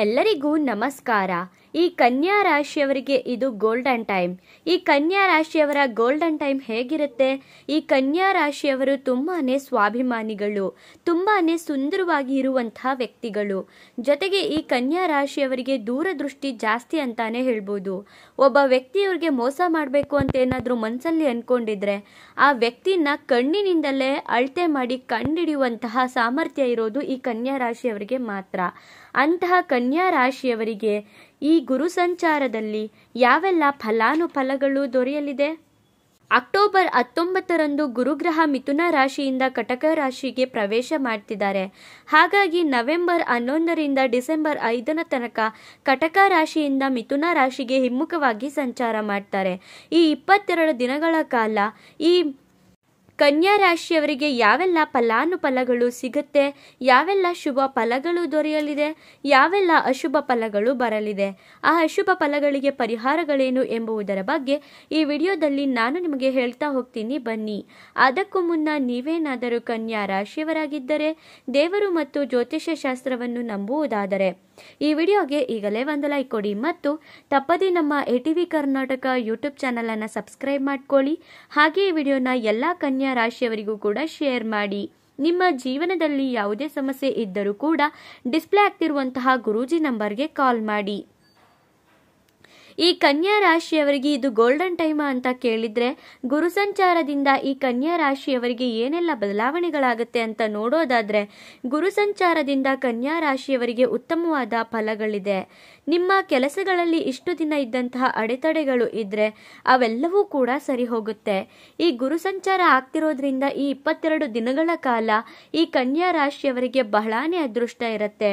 ಎಲ್ಲರಿಗೂ ನಮಸ್ಕಾರ. ಈ ಕನ್ಯಾ ರಾಶಿಯವರಿಗೆ ಇದು ಗೋಲ್ಡನ್ ಟೈಮ್. ಈ ಕನ್ಯಾ ರಾಶಿಯವರ ಗೋಲ್ಡನ್ ಟೈಮ್ ಹೇಗಿರುತ್ತೆ? ಈ ಕನ್ಯಾ ರಾಶಿಯವರು ತುಂಬಾನೇ ಸ್ವಾಭಿಮಾನಿಗಳು, ತುಂಬಾನೇ ಸುಂದರವಾಗಿ ಇರುವಂತಹ ವ್ಯಕ್ತಿಗಳು. ಜೊತೆಗೆ ಈ ಕನ್ಯಾ ರಾಶಿಯವರಿಗೆ ದೂರದೃಷ್ಟಿ ಜಾಸ್ತಿ ಅಂತಾನೆ ಹೇಳ್ಬೋದು. ಒಬ್ಬ ವ್ಯಕ್ತಿಯವ್ರಿಗೆ ಮೋಸ ಮಾಡಬೇಕು ಅಂತ ಏನಾದರೂ ಮನಸ್ಸಲ್ಲಿ ಅನ್ಕೊಂಡಿದ್ರೆ ಆ ವ್ಯಕ್ತಿನ ಕಣ್ಣಿನಿಂದಲೇ ಅಳತೆ ಮಾಡಿ ಕಂಡುಹಿಡಿಯುವಂತಹ ಸಾಮರ್ಥ್ಯ ಇರೋದು ಈ ಕನ್ಯಾ ರಾಶಿಯವರಿಗೆ ಮಾತ್ರ. ಅಂತಹ ಕನ್ಯಾ ರಾಶಿಯವರಿಗೆ ಈ ಗುರು ಸಂಚಾರದಲ್ಲಿ ಯಾವೆಲ್ಲ ಫಲಾನುಫಲಗಳು ದೊರೆಯಲಿದೆ? ಅಕ್ಟೋಬರ್ 19ರಂದು ಗುರುಗ್ರಹ ಮಿಥುನ ರಾಶಿಯಿಂದ ಕಟಕ ರಾಶಿಗೆ ಪ್ರವೇಶ ಮಾಡ್ತಿದ್ದಾರೆ. ಹಾಗಾಗಿ ನವೆಂಬರ್ 11ರಿಂದ ಡಿಸೆಂಬರ್ 5ನ ತನಕ ಕಟಕ ರಾಶಿಯಿಂದ ಮಿಥುನ ರಾಶಿಗೆ ಹಿಮ್ಮುಖವಾಗಿ ಸಂಚಾರ ಮಾಡ್ತಾರೆ. ಈ 22 ದಿನಗಳ ಕಾಲ ಈ ಕನ್ಯಾ ರಾಶಿಯವರಿಗೆ ಯಾವೆಲ್ಲ ಫಲಾನುಫಲಗಳು ಸಿಗುತ್ತೆ, ಯಾವೆಲ್ಲ ಶುಭ ಫಲಗಳು ದೊರೆಯಲಿದೆ, ಯಾವೆಲ್ಲ ಅಶುಭ ಫಲಗಳು ಬರಲಿದೆ, ಆ ಅಶುಭ ಫಲಗಳಿಗೆ ಪರಿಹಾರಗಳೇನು ಎಂಬುದರ ಬಗ್ಗೆ ಈ ವಿಡಿಯೋದಲ್ಲಿ ನಾನು ನಿಮಗೆ ಹೇಳ್ತಾ ಹೋಗ್ತೀನಿ, ಬನ್ನಿ. ಅದಕ್ಕೂ ಮುನ್ನ ನೀವೇನಾದರೂ ಕನ್ಯಾ ರಾಶಿಯವರಾಗಿದ್ದರೆ, ದೇವರು ಮತ್ತು ಜ್ಯೋತಿಷ್ಯ ಶಾಸ್ತ್ರವನ್ನು ನಂಬುವುದಾದರೆ ಈ ವಿಡಿಯೋಗೆ ಈಗಲೇ ಒಂದು ಲೈಕ್ ಕೊಡಿ ಮತ್ತು ತಪ್ಪದೇ ನಮ್ಮ ATV ಕರ್ನಾಟಕ ಯೂಟ್ಯೂಬ್ ಚಾನಲ್ ಅನ್ನು ಸಬ್ಸ್ಕ್ರೈಬ್ ಮಾಡ್ಕೊಳ್ಳಿ. ಹಾಗೆ ಈ ವಿಡಿಯೋನ ಎಲ್ಲ ಕನ್ಯಾ ರಾಶಿಯವರಿಗೂ ಕೂಡ ಶೇರ್ ಮಾಡಿ. ನಿಮ್ಮ ಜೀವನದಲ್ಲಿ ಯಾವುದೇ ಸಮಸ್ಯೆ ಇದ್ದರೂ ಕೂಡ ಡಿಸ್ಪ್ಲೇ ಆಗ್ತಿರುವಂತಹ ಗುರೂಜಿ ನಂಬರ್ಗೆ ಕಾಲ್ ಮಾಡಿ. ಈ ಕನ್ಯಾ ರಾಶಿಯವರಿಗೆ ಇದು ಗೋಲ್ಡನ್ ಟೈಮ್ ಅಂತ ಕೇಳಿದ್ರೆ, ಗುರು ಸಂಚಾರದಿಂದ ಈ ಕನ್ಯಾ ರಾಶಿಯವರಿಗೆ ಏನೆಲ್ಲ ಬದಲಾವಣೆಗಳಾಗುತ್ತೆ ಅಂತ ನೋಡೋದಾದ್ರೆ, ಗುರು ಸಂಚಾರದಿಂದ ಕನ್ಯಾ ರಾಶಿಯವರಿಗೆ ಉತ್ತಮವಾದ ಫಲಗಳಿದೆ. ನಿಮ್ಮ ಕೆಲಸಗಳಲ್ಲಿ ಇಷ್ಟು ದಿನ ಇದ್ದಂತಹ ಅಡೆತಡೆಗಳು ಇದ್ರೆ ಅವೆಲ್ಲವೂ ಕೂಡ ಸರಿ ಹೋಗುತ್ತೆ. ಈ ಗುರು ಸಂಚಾರ ಆಗ್ತಿರೋದ್ರಿಂದ ಈ 22 ದಿನಗಳ ಕಾಲ ಈ ಕನ್ಯಾ ರಾಶಿಯವರಿಗೆ ಬಹಳಾನೇ ಅದೃಷ್ಟ ಇರುತ್ತೆ.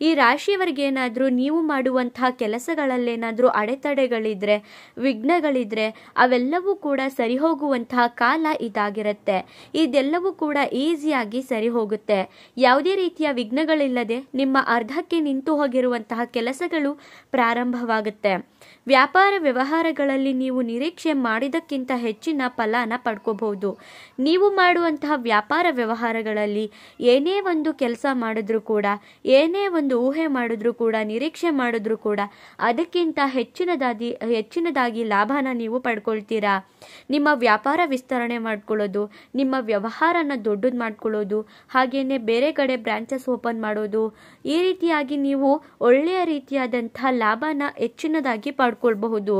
ಈ ರಾಶಿಯವರಿಗೆ ಏನಾದರೂ ನೀವು ಮಾಡುವಂತಹ ಕೆಲಸಗಳಲ್ಲೇನಾದರೂ ಅಡೆತಡೆಗಳಿದ್ರೆ, ವಿಘ್ನಗಳಿದ್ರೆ ಅವೆಲ್ಲವೂ ಕೂಡ ಸರಿ ಹೋಗುವಂತಹ ಕಾಲ ಇದಾಗಿರುತ್ತೆ. ಇದೆಲ್ಲವೂ ಕೂಡ ಈಸಿಯಾಗಿ ಸರಿ ಹೋಗುತ್ತೆ. ಯಾವುದೇ ರೀತಿಯ ವಿಘ್ನಗಳಿಲ್ಲದೆ ನಿಮ್ಮ ಅರ್ಧಕ್ಕೆ ನಿಂತು ಹೋಗಿರುವಂತಹ ಕೆಲಸಗಳು ಪ್ರಾರಂಭವಾಗುತ್ತೆ. ವ್ಯಾಪಾರ ವ್ಯವಹಾರಗಳಲ್ಲಿ ನೀವು ನಿರೀಕ್ಷೆ ಮಾಡಿದಕ್ಕಿಂತ ಹೆಚ್ಚಿನ ಫಲನ ಪಡ್ಕೋಬಹುದು. ನೀವು ಮಾಡುವಂತಹ ವ್ಯಾಪಾರ ವ್ಯವಹಾರಗಳಲ್ಲಿ ಏನೇ ಒಂದು ಕೆಲಸ ಮಾಡಿದ್ರೂ ಕೂಡ, ಏನೇ ಒಂದು ಊಹೆ ಮಾಡಿದ್ರೂ ಕೂಡ, ನಿರೀಕ್ಷೆ ಮಾಡಿದ್ರೂ ಕೂಡ ಅದಕ್ಕಿಂತ ಹೆಚ್ಚಿನದಾಗಿ ಲಾಭನ ನೀವು ಪಡ್ಕೊಳ್ತೀರಾ. ನಿಮ್ಮ ವ್ಯಾಪಾರ ವಿಸ್ತರಣೆ ಮಾಡ್ಕೊಳ್ಳೋದು, ನಿಮ್ಮ ವ್ಯವಹಾರನ ದೊಡ್ಡದು ಮಾಡ್ಕೊಳ್ಳೋದು, ಹಾಗೇನೆ ಬೇರೆ ಕಡೆ ಬ್ರಾಂಚಸ್ ಓಪನ್ ಮಾಡೋದು, ಈ ರೀತಿಯಾಗಿ ನೀವು ಒಳ್ಳೆಯ ರೀತಿಯಾದಂತಹ ಲಾಭನ ಹೆಚ್ಚಿನದಾಗಿ ಪಡ್ಕೊಳ್ಬಹುದು.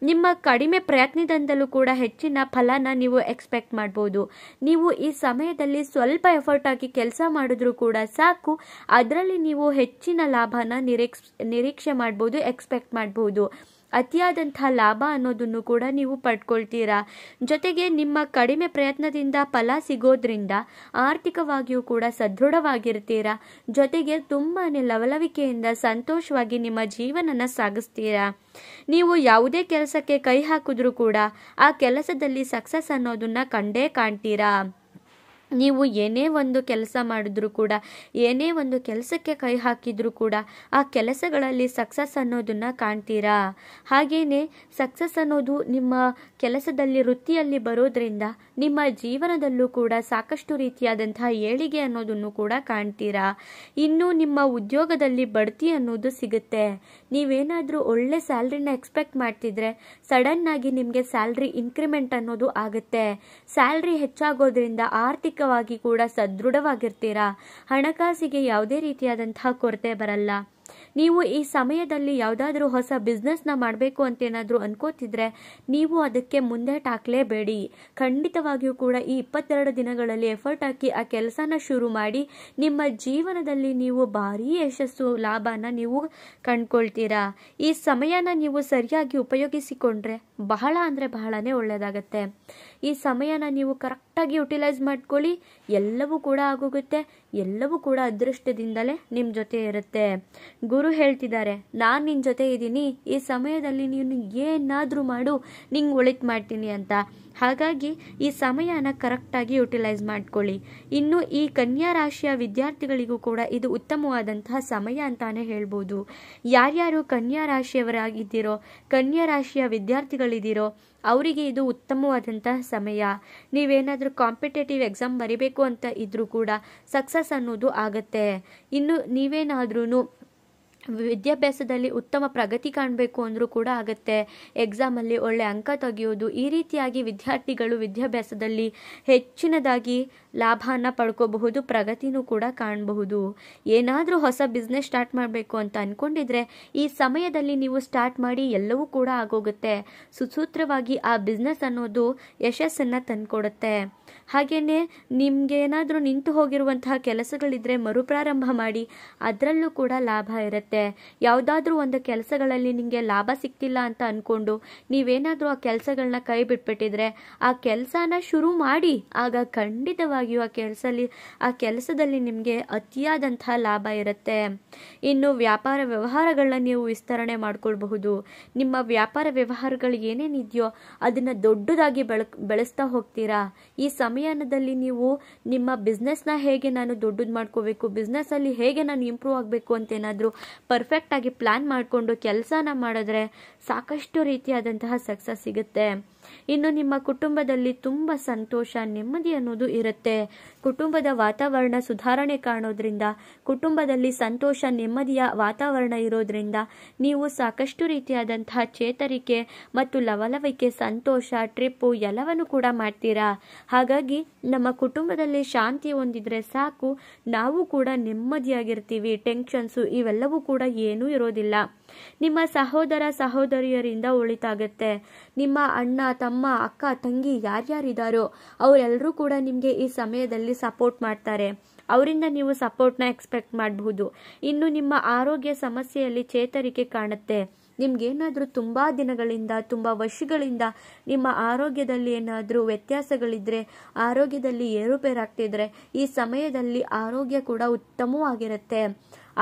ನಿಮ್ಮ ಕಡಿಮೆ ಪ್ರಯತ್ನದಿಂದಲೂ ಕೂಡ ಹೆಚ್ಚಿನ ಫಲನ ನೀವು ಎಕ್ಸ್ಪೆಕ್ಟ್ ಮಾಡಬಹುದು. ನೀವು ಈ ಸಮಯದಲ್ಲಿ ಸ್ವಲ್ಪ ಎಫರ್ಟ್ ಆಗಿ ಕೆಲಸ ಮಾಡಿದ್ರೂ ಕೂಡ ಸಾಕು, ಅದರಲ್ಲಿ ನೀವು ಹೆಚ್ಚಿನ ಲಾಭನ ನಿರೀಕ್ಷೆ ಮಾಡಬಹುದು, ಎಕ್ಸ್ಪೆಕ್ಟ್ ಮಾಡಬಹುದು. ಅತಿಯಾದಂತಹ ಲಾಭ ಅನ್ನೋದನ್ನು ಕೂಡ ನೀವು ಪಡ್ಕೊಳ್ತೀರಾ. ಜೊತೆಗೆ ನಿಮ್ಮ ಕಡಿಮೆ ಪ್ರಯತ್ನದಿಂದ ಫಲ ಸಿಗೋದ್ರಿಂದ ಆರ್ಥಿಕವಾಗಿಯೂ ಕೂಡ ಸದೃಢವಾಗಿರ್ತೀರಾ. ಜೊತೆಗೆ ತುಂಬಾನೇ ಲವಲವಿಕೆಯಿಂದ ಸಂತೋಷವಾಗಿ ನಿಮ್ಮ ಜೀವನನ ಸಾಗಿಸ್ತೀರಾ. ನೀವು ಯಾವುದೇ ಕೆಲಸಕ್ಕೆ ಕೈ ಹಾಕಿದ್ರೂ ಕೂಡ ಆ ಕೆಲಸದಲ್ಲಿ ಸಕ್ಸಸ್ ಅನ್ನೋದನ್ನ ಕಂಡೇ ಕಾಣ್ತೀರಾ. ನೀವು ಏನೇ ಒಂದು ಕೆಲಸ ಮಾಡಿದ್ರೂ ಕೂಡ, ಏನೇ ಒಂದು ಕೆಲಸಕ್ಕೆ ಕೈ ಹಾಕಿದ್ರೂ ಕೂಡ ಆ ಕೆಲಸಗಳಲ್ಲಿ ಸಕ್ಸಸ್ ಅನ್ನೋದನ್ನ ಕಾಣ್ತೀರಾ. ಹಾಗೇನೆ ಸಕ್ಸಸ್ ಅನ್ನೋದು ನಿಮ್ಮ ಕೆಲಸದಲ್ಲಿ, ವೃತ್ತಿಯಲ್ಲಿ ಬರೋದ್ರಿಂದ ನಿಮ್ಮ ಜೀವನದಲ್ಲೂ ಕೂಡ ಸಾಕಷ್ಟು ರೀತಿಯಾದಂತಹ ಏಳಿಗೆ ಅನ್ನೋದನ್ನು ಕೂಡ ಕಾಣ್ತೀರಾ. ಇನ್ನು ನಿಮ್ಮ ಉದ್ಯೋಗದಲ್ಲಿ ಬಡ್ತಿ ಅನ್ನೋದು ಸಿಗುತ್ತೆ. ನೀವೇನಾದರೂ ಒಳ್ಳೆ ಸ್ಯಾಲ್ರಿನ ಎಕ್ಸ್ಪೆಕ್ಟ್ ಮಾಡ್ತಿದ್ರೆ ಸಡನ್ ಆಗಿ ನಿಮಗೆ ಸ್ಯಾಲ್ರಿ ಇನ್ಕ್ರಿಮೆಂಟ್ ಅನ್ನೋದು ಆಗುತ್ತೆ. ಸ್ಯಾಲ್ರಿ ಹೆಚ್ಚಾಗೋದ್ರಿಂದ ಆರ್ಥಿಕವಾಗಿ ಕೂಡ ಸದೃಢವಾಗಿರ್ತೀರಾ. ಹಣಕಾಸಿಗೆ ಯಾವುದೇ ರೀತಿಯಾದಂತಹ ಕೊರತೆ ಬರಲ್ಲ. ನೀವು ಈ ಸಮಯದಲ್ಲಿ ಯಾವುದಾದ್ರೂ ಹೊಸ ಬಿಸ್ನೆಸ್ನ ಮಾಡಬೇಕು ಅಂತ ಏನಾದರೂ ಅನ್ಕೋತಿದ್ರೆ ನೀವು ಅದಕ್ಕೆ ಮುಂದೆ ಹಾಕಲೇಬೇಡಿ. ಖಂಡಿತವಾಗಿಯೂ ಕೂಡ ಈ 22 ದಿನಗಳಲ್ಲಿ ಎಫರ್ಟ್ ಹಾಕಿ ಆ ಕೆಲಸನ ಶುರು ಮಾಡಿ. ನಿಮ್ಮ ಜೀವನದಲ್ಲಿ ನೀವು ಭಾರೀ ಯಶಸ್ಸು, ಲಾಭನ ನೀವು ಕಂಡ್ಕೊಳ್ತೀರಾ. ಈ ಸಮಯನ ನೀವು ಸರಿಯಾಗಿ ಉಪಯೋಗಿಸಿಕೊಂಡ್ರೆ ಬಹಳ ಅಂದರೆ ಬಹಳನೇ ಒಳ್ಳೆಯದಾಗತ್ತೆ. ಈ ಸಮಯನ ನೀವು ಕರೆಕ್ಟಾಗಿ ಯುಟಿಲೈಸ್ ಮಾಡ್ಕೊಳ್ಳಿ. ಎಲ್ಲವೂ ಕೂಡ ಆಗೋಗುತ್ತೆ. ಎಲ್ಲವೂ ಕೂಡ ಅದೃಷ್ಟದಿಂದಲೇ ನಿಮ್ಮ ಜೊತೆ ಇರುತ್ತೆ. ಗುರು ಹೇಳ್ತಿದ್ದಾರೆ, ನಾನು ನಿನ್ನ ಜೊತೆ ಇದ್ದೀನಿ, ಈ ಸಮಯದಲ್ಲಿ ನೀನು ಏನಾದರೂ ಮಾಡು, ನಿಂಗೆ ಒಳಿತು ಮಾಡ್ತೀನಿ ಅಂತ. ಹಾಗಾಗಿ ಈ ಸಮಯನ ಕರೆಕ್ಟಾಗಿ ಯುಟಿಲೈಸ್ ಮಾಡ್ಕೊಳ್ಳಿ. ಇನ್ನು ಈ ಕನ್ಯಾ ರಾಶಿಯ ವಿದ್ಯಾರ್ಥಿಗಳಿಗೂ ಕೂಡ ಇದು ಉತ್ತಮವಾದಂತಹ ಸಮಯ ಅಂತಾನೆ ಹೇಳ್ಬೋದು. ಯಾರ್ಯಾರು ಕನ್ಯಾ ರಾಶಿಯವರಾಗಿದ್ದೀರೋ, ಕನ್ಯಾ ರಾಶಿಯ ವಿದ್ಯಾರ್ಥಿಗಳಿದ್ದೀರೋ ಅವರಿಗೆ ಇದು ಉತ್ತಮವಾದಂತಹ ಸಮಯ. ನೀವೇನಾದರೂ ಕಾಂಪಿಟೇಟಿವ್ ಎಕ್ಸಾಮ್ ಬರಿಬೇಕು ಅಂತ ಇದ್ರೂ ಕೂಡ ಸಕ್ಸಸ್ ಅನ್ನೋದು ಆಗುತ್ತೆ. ಇನ್ನು ನೀವೇನಾದ್ರೂ ವಿದ್ಯಾಭ್ಯಾಸದಲ್ಲಿ ಉತ್ತಮ ಪ್ರಗತಿ ಕಾಣಬೇಕು ಅಂದರೂ ಕೂಡ ಆಗುತ್ತೆ. ಎಕ್ಸಾಮಲ್ಲಿ ಒಳ್ಳೆ ಅಂಕ ತೆಗೆಯೋದು, ಈ ರೀತಿಯಾಗಿ ವಿದ್ಯಾರ್ಥಿಗಳು ವಿದ್ಯಾಭ್ಯಾಸದಲ್ಲಿ ಹೆಚ್ಚಿನದಾಗಿ ಲಾಭನ ಪಡ್ಕೋಬಹುದು, ಪ್ರಗತಿನೂ ಕೂಡ ಕಾಣಬಹುದು. ಏನಾದರೂ ಹೊಸ ಬಿಸ್ನೆಸ್ ಸ್ಟಾರ್ಟ್ ಮಾಡಬೇಕು ಅಂತ ಅಂದ್ಕೊಂಡಿದ್ರೆ ಈ ಸಮಯದಲ್ಲಿ ನೀವು ಸ್ಟಾರ್ಟ್ ಮಾಡಿ, ಎಲ್ಲವೂ ಕೂಡ ಆಗೋಗುತ್ತೆ. ಸುಸೂತ್ರವಾಗಿ ಆ ಬಿಸ್ನೆಸ್ ಅನ್ನೋದು ಯಶಸ್ಸನ್ನು ತಂದುಕೊಡುತ್ತೆ. ಹಾಗೆಯೇ ನಿಮ್ಗೆ ಏನಾದರೂ ನಿಂತು ಹೋಗಿರುವಂತಹ ಕೆಲಸಗಳಿದ್ರೆ ಮರುಪ್ರಾರಂಭ ಮಾಡಿ, ಅದರಲ್ಲೂ ಕೂಡ ಲಾಭ ಇರುತ್ತೆ. ಯಾವುದಾದ್ರೂ ಒಂದು ಕೆಲಸಗಳಲ್ಲಿ ನಿಮಗೆ ಲಾಭ ಸಿಗ್ತಿಲ್ಲ ಅಂತ ಅಂದ್ಕೊಂಡು ನೀವೇನಾದರೂ ಆ ಕೆಲಸಗಳನ್ನ ಕೈ ಬಿಟ್ಬಿಟ್ಟಿದ್ರೆ ಆ ಕೆಲಸನ ಶುರು ಮಾಡಿ, ಆಗ ಖಂಡಿತವಾಗಿಯೂ ಆ ಕೆಲಸದಲ್ಲಿ ನಿಮಗೆ ಅತಿಯಾದಂತಹ ಲಾಭ ಇರುತ್ತೆ. ಇನ್ನು ವ್ಯಾಪಾರ ವ್ಯವಹಾರಗಳನ್ನ ನೀವು ವಿಸ್ತರಣೆ ಮಾಡ್ಕೊಳ್ಬಹುದು. ನಿಮ್ಮ ವ್ಯಾಪಾರ ವ್ಯವಹಾರಗಳು ಏನೇನಿದೆಯೋ ಅದನ್ನು ದೊಡ್ಡದಾಗಿ ಬೆಳೆಸ್ತಾ ಹೋಗ್ತೀರಾ. ಈ ಸಮಯದಲ್ಲಿ ನೀವು ನಿಮ್ಮ ಬಿಸ್ನೆಸ್ನ ಹೇಗೆ ನಾನು ದೊಡ್ಡದು ಮಾಡ್ಕೋಬೇಕು, ಬಿಸ್ನೆಸ್ಸಲ್ಲಿ ಹೇಗೆ ನಾನು ಇಂಪ್ರೂವ್ ಆಗಬೇಕು ಅಂತ ಏನಾದರೂ ಪರ್ಫೆಕ್ಟಾಗಿ ಪ್ಲ್ಯಾನ್ ಮಾಡಿಕೊಂಡು ಕೆಲಸನ ಮಾಡಿದ್ರೆ ಸಾಕಷ್ಟು ರೀತಿಯಾದಂತಹ ಸಕ್ಸಸ್ ಸಿಗುತ್ತೆ. ಇನ್ನು ನಿಮ್ಮ ಕುಟುಂಬದಲ್ಲಿ ತುಂಬ ಸಂತೋಷ, ನೆಮ್ಮದಿ ಅನ್ನೋದು ಇರುತ್ತೆ. ಕುಟುಂಬದ ವಾತಾವರಣ ಸುಧಾರಣೆ ಕಾಣೋದ್ರಿಂದ, ಕುಟುಂಬದಲ್ಲಿ ಸಂತೋಷ ನೆಮ್ಮದಿಯ ವಾತಾವರಣ ಇರೋದ್ರಿಂದ ನೀವು ಸಾಕಷ್ಟು ರೀತಿಯಾದಂತಹ ಚೇತರಿಕೆ ಮತ್ತು ಲವಲವಿಕೆ, ಸಂತೋಷ, ಟ್ರಿಪ್ಪು ಎಲ್ಲವನ್ನು ಕೂಡ ಮಾಡ್ತೀರಾ. ಹಾಗಾಗಿ ನಮ್ಮ ಕುಟುಂಬದಲ್ಲಿ ಶಾಂತಿ ಹೊಂದಿದ್ರೆ ಸಾಕು, ನಾವು ಕೂಡ ನೆಮ್ಮದಿಯಾಗಿರ್ತೀವಿ. ಟೆನ್ಷನ್ಸು ಇವೆಲ್ಲವೂ ಕೂಡ ಏನೂ ಇರೋದಿಲ್ಲ. ನಿಮ್ಮ ಸಹೋದರ ಸಹೋದರಿಯರಿಂದ ಒಳಿತಾಗತ್ತೆ. ನಿಮ್ಮ ಅಣ್ಣ ತಮ್ಮ ಅಕ್ಕ ತಂಗಿ ಯಾರ್ಯಾರಿದ್ದಾರೋ ಅವರೆಲ್ಲರೂ ಕೂಡ ನಿಮಗೆ ಈ ಸಮಯದಲ್ಲಿ ಸಪೋರ್ಟ್ ಮಾಡ್ತಾರೆ. ಅವರಿಂದ ನೀವು ಸಪೋರ್ಟ್ನ ಎಕ್ಸ್ಪೆಕ್ಟ್ ಮಾಡಬಹುದು. ಇನ್ನು ನಿಮ್ಮ ಆರೋಗ್ಯ ಸಮಸ್ಯೆಯಲ್ಲಿ ಚೇತರಿಕೆ ಕಾಣುತ್ತೆ. ನಿಮ್ಗೇನಾದರೂ ತುಂಬ ದಿನಗಳಿಂದ, ತುಂಬ ವರ್ಷಗಳಿಂದ ನಿಮ್ಮ ಆರೋಗ್ಯದಲ್ಲಿ ಏನಾದರೂ ವ್ಯತ್ಯಾಸಗಳಿದ್ರೆ, ಆರೋಗ್ಯದಲ್ಲಿ ಏರುಪೇರಾಗ್ತಿದ್ರೆ ಈ ಸಮಯದಲ್ಲಿ ಆರೋಗ್ಯ ಕೂಡ ಉತ್ತಮವಾಗಿರುತ್ತೆ.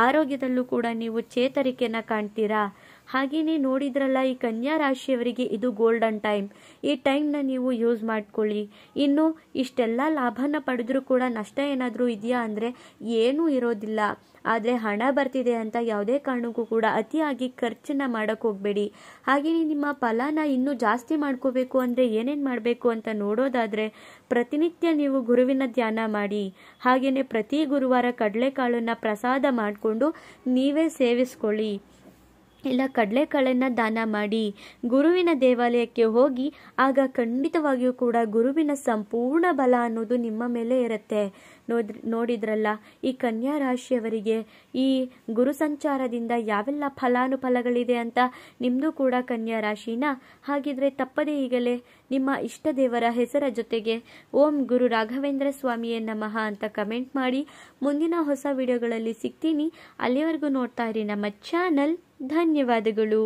ಆರೋಗ್ಯದಲ್ಲೂ ಕೂಡ ನೀವು ಚೇತರಿಕೆನ ಕಾಣ್ತೀರಾ. ಹಾಗೆಯೇ ನೋಡಿದ್ರಲ್ಲ, ಈ ಕನ್ಯಾ ರಾಶಿಯವರಿಗೆ ಇದು ಗೋಲ್ಡನ್ ಟೈಮ್. ಈ ಟೈಮ್ನ ನೀವು ಯೂಸ್ ಮಾಡ್ಕೊಳ್ಳಿ. ಇನ್ನು ಇಷ್ಟೆಲ್ಲ ಲಾಭನ ಪಡೆದ್ರೂ ಕೂಡ ನಷ್ಟ ಏನಾದರೂ ಇದೆಯಾ ಅಂದರೆ ಏನೂ ಇರೋದಿಲ್ಲ. ಆದರೆ ಹಣ ಬರ್ತಿದೆ ಅಂತ ಯಾವುದೇ ಕಾರಣಕ್ಕೂ ಕೂಡ ಅತಿಯಾಗಿ ಖರ್ಚನ್ನ ಮಾಡೋಕ್ಕೆ ಹೋಗಬೇಡಿ. ಹಾಗೆಯೇ ನಿಮ್ಮ ಫಲನ ಇನ್ನೂ ಜಾಸ್ತಿ ಮಾಡ್ಕೋಬೇಕು ಅಂದರೆ ಏನೇನು ಮಾಡಬೇಕು ಅಂತ ನೋಡೋದಾದರೆ, ಪ್ರತಿನಿತ್ಯ ನೀವು ಗುರುವಿನ ಧ್ಯಾನ ಮಾಡಿ. ಹಾಗೆಯೇ ಪ್ರತಿ ಗುರುವಾರ ಕಡಲೆಕಾಳನ್ನು ಪ್ರಸಾದ ಮಾಡಿಕೊಂಡು ನೀವೇ ಸೇವಿಸ್ಕೊಳ್ಳಿ. ಇಲ್ಲ ಕಡಲೆಕಾಳನ್ನು ದಾನ ಮಾಡಿ. ಗುರುವಿನ ದೇವಾಲಯಕ್ಕೆ ಹೋಗಿ, ಆಗ ಖಂಡಿತವಾಗಿಯೂ ಕೂಡ ಗುರುವಿನ ಸಂಪೂರ್ಣ ಬಲ ಅನ್ನೋದು ನಿಮ್ಮ ಮೇಲೆ ಇರುತ್ತೆ. ನೋಡಿದ್ರಲ್ಲ, ಈ ಕನ್ಯಾ ರಾಶಿಯವರಿಗೆ ಈ ಗುರು ಸಂಚಾರದಿಂದ ಯಾವೆಲ್ಲ ಫಲಾನುಫಲಗಳಿದೆ ಅಂತ. ನಿಮ್ಮದು ಕೂಡ ಕನ್ಯಾ ರಾಶಿನ? ಹಾಗಿದ್ರೆ ತಪ್ಪದೇ ಈಗಲೇ ನಿಮ್ಮ ಇಷ್ಟ ದೇವರ ಹೆಸರ ಜೊತೆಗೆ ಓಂ ಗುರು ರಾಘವೇಂದ್ರ ಸ್ವಾಮಿಯೇ ನಮಃ ಅಂತ ಕಮೆಂಟ್ ಮಾಡಿ. ಮುಂದಿನ ಹೊಸ ವಿಡಿಯೋಗಳಲ್ಲಿ ಸಿಗ್ತೀನಿ. ಅಲ್ಲಿವರೆಗೂ ನೋಡ್ತಾ ಇರಿ ನಮ್ಮ ಚಾನಲ್. ಧನ್ಯವಾದಗಳು.